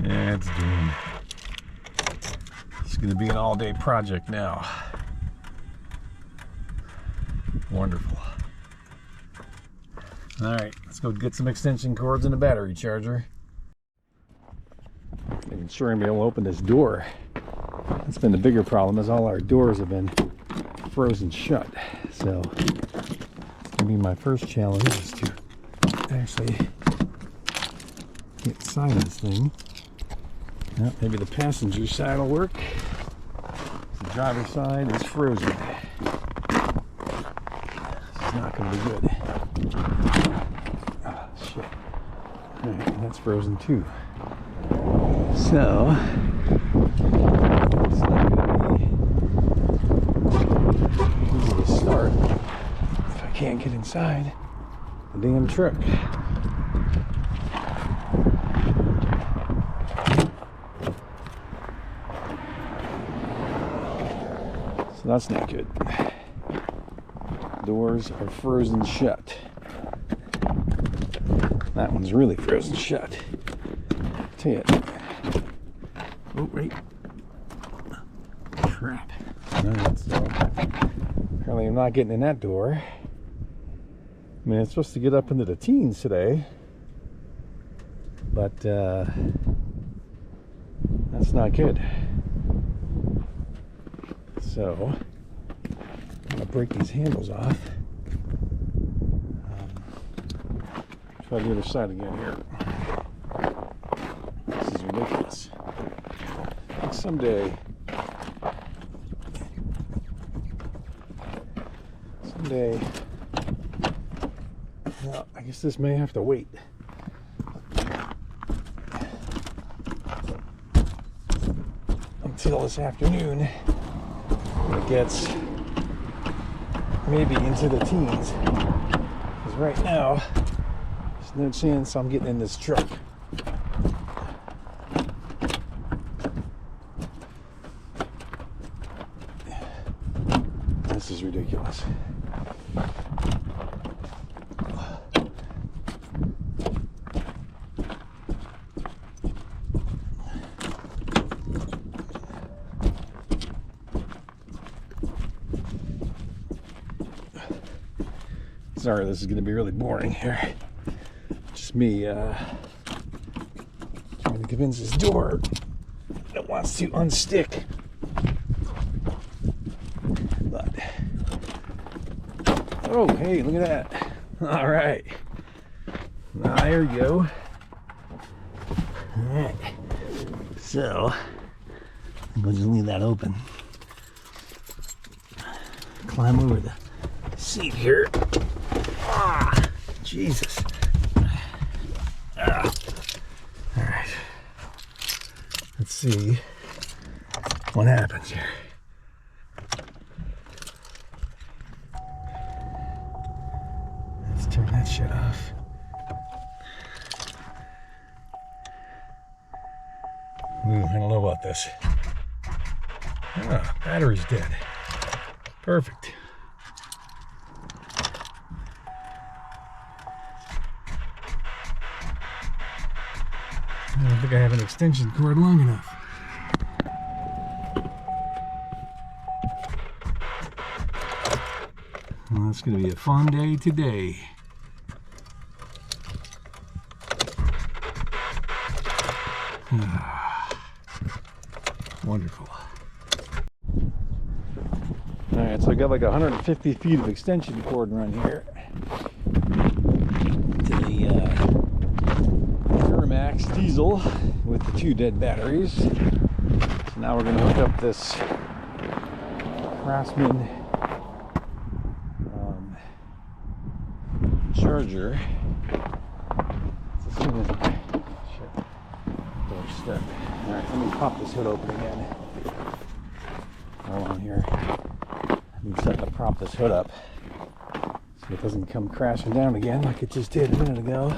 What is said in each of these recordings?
Yeah, it's doomed. It's going to be an all-day project now. Wonderful. Alright, let's go get some extension cords and a battery charger. Making sure I'm going to be able to open this door. That's been the bigger problem, is all our doors have been frozen shut. So, it's going to be my first challenge, is to actually get inside this thing. Well, maybe the passenger side will work. The driver's side is frozen. This is not going to be good. Oh, shit. Alright, that's frozen too. So, it's not going to be easy to start if I can't get inside the damn truck. So that's not good. Doors are frozen shut. That one's really frozen shut. Tell you. Oh, wait. Crap. Alright, so apparently I'm not getting in that door. I mean, it's supposed to get up into the teens today, but that's not good. So I'm gonna break these handles off. Try the other side again here. This is ridiculous. Someday, well, I guess this may have to wait. Until this afternoon, when it gets maybe into the teens. Because right now, there's no chance I'm getting in this truck. This is ridiculous. Sorry, this is going to be really boring here. Just me trying to convince this door that wants to unstick. But, oh, hey, look at that. All right. There you go. All right. So, I'm going to just leave that open. Climb over the seat here. Ah, Jesus. Ah. All right. Let's see what happens here. Let's turn that shit off. Ooh, I don't know about this. Ah, battery's dead. Perfect. I don't think I have an extension cord long enough. Well, it's going to be a fun day today. Wonderful. Alright, so I got like 150 feet of extension cord run here to the Max diesel with the 2 dead batteries. So now we're going to hook up this Craftsman charger. As soon as door's stuck. Alright, let me pop this hood open again. Hold on here. I'm starting to prop this hood up so it doesn't come crashing down again like it just did a minute ago.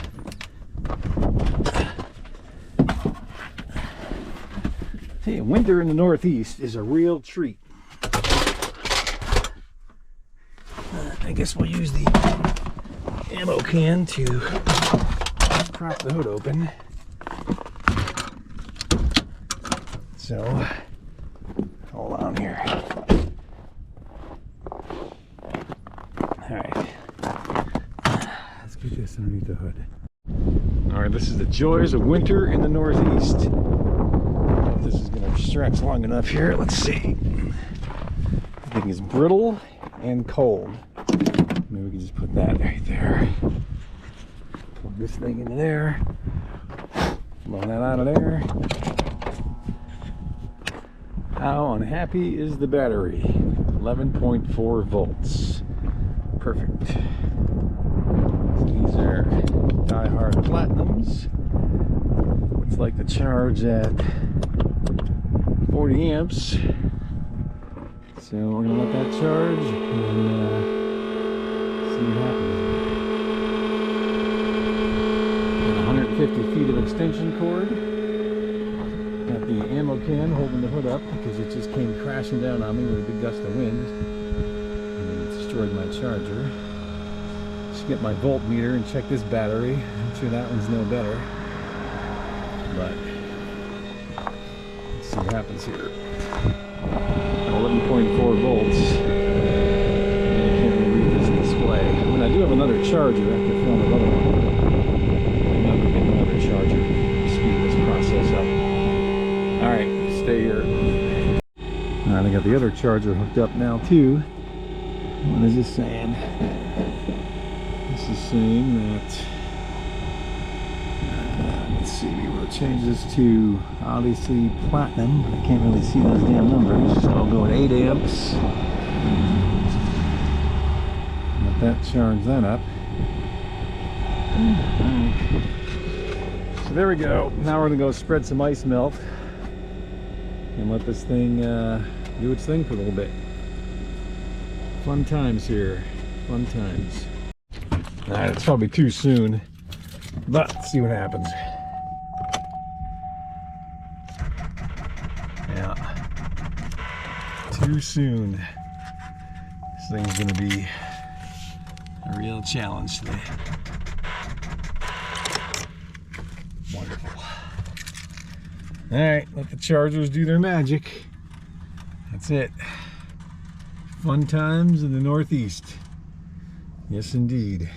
Hey, winter in the Northeast is a real treat. I guess we'll use the ammo can to prop the hood open. So, hold on here. Alright. Let's get this underneath the hood. Alright, this is the joys of winter in the Northeast. I don't know if this is going to stretch long enough here. Let's see. The thing is brittle and cold. Maybe we can just put that right there. Plug this thing into there. Blow that out of there. How unhappy is the battery? 11.4 volts. Perfect. So these are die-hard platinums. Looks like the charge at 40 amps. So we're gonna let that charge and see what happens. Got 150 feet of extension cord. Got the ammo can holding the hood up because it just came crashing down on me with a big gust of wind. And it destroyed my charger. Should get my voltmeter and check this battery. I'm sure that one's no better. But let's see what happens here. 11.4 volts. I can't really read this display. I mean, I do have another charger after filling another one. I'm not going to get another charger to speed this process up. Alright, stay here. Alright, I got the other charger hooked up now too. What is this saying? This is saying that let's see, we'll change this to obviously platinum. I can't really see those damn numbers, so I'll go at 8 amps. Let that charge that up. So there we go. Now we're gonna go spread some ice melt and let this thing do its thing for a little bit. Fun times here. Fun times. Alright, it's probably too soon, but let's see what happens. Yeah, too soon. This thing's gonna be a real challenge today. Wonderful. Alright, let the chargers do their magic. That's it. Fun times in the Northeast. Yes, indeed.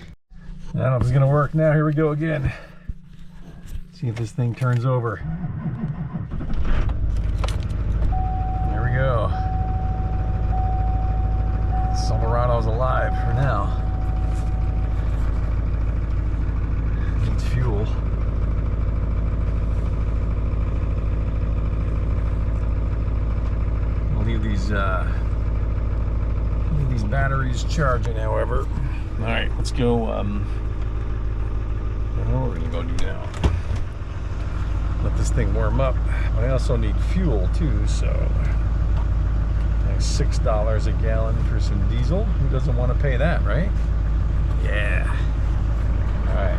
I don't know if it's gonna work now. Here we go again. See if this thing turns over. There we go. Silverado's alive for now. Needs fuel. I'll leave these batteries charging, however. All right, let's go. I don't know what we're gonna go do now. Let this thing warm up. I also need fuel too, so like $6 a gallon for some diesel. Who doesn't want to pay that, right? Yeah. All right.